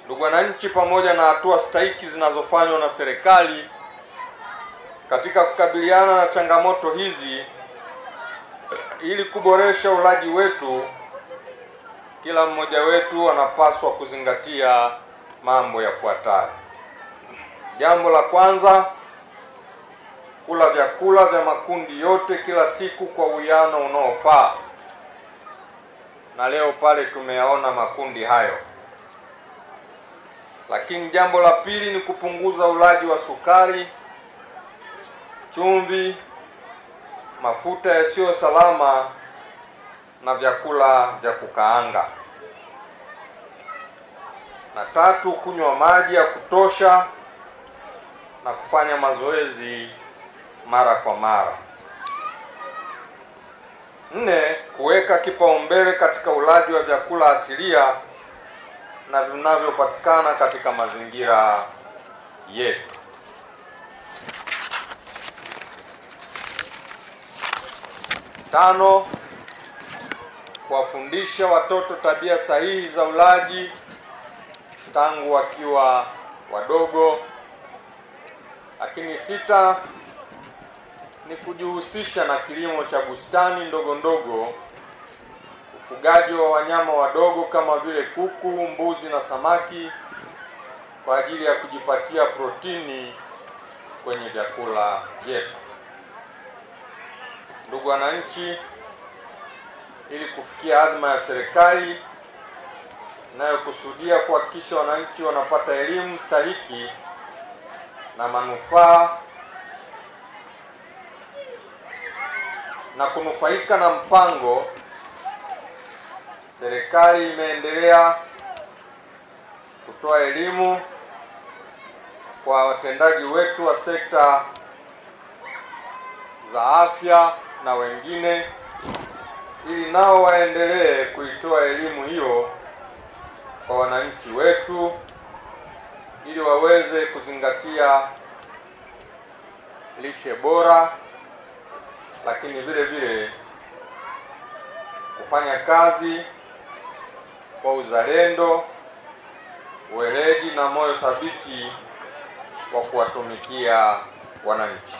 Ndugu wananchi, pamoja na hatua stahiki zinazofanywa na serikali katika kukabiliana na changamoto hizi ili kuboresha ulaji wetu, kila mmoja wetu anapaswa kuzingatia mambo yafuatayo. Jambo la kwanza, kula vyakula vya makundi yote kila siku kwa uwiano unaofaa. Na leo pale tumeyaona makundi hayo. Lakini jambo la pili ni kupunguza ulaji wa sukari, chumvi, mafuta yasiyo salama na vyakula vya kukaanga. Na tatu, kunywa maji ya kutosha na kufanya mazoezi mara kwa mara. 4, kuweka kipaumbele katika ulaji wa vyakula asilia na vinavyopatikana katika mazingira yetu. 5, kuwafundisha watoto tabia sahihi za ulaji tangu wakiwa wadogo. Lakini 6, ni kujihusisha na kilimo cha bustani ndogo ndogo, ufugaji wa wanyama wadogo kama vile kuku, mbuzi na samaki kwa ajili ya kujipatia protini kwenye vyakula vyetu. Ndugu wananchi, ili kufikia adhima ya serikali inayokusudia kuhakikisha wananchi wanapata elimu stahiki na manufaa na kunufaika na mpango, serikali imeendelea kutoa elimu kwa watendaji wetu wa sekta za afya na wengine, ili nao waendelee kuitoa elimu hiyo kwa wananchi wetu ili waweze kuzingatia lishe bora, lakini vile vile kufanya kazi kwa uzalendo, weledi na moyo thabiti wa kuwatumikia wananchi.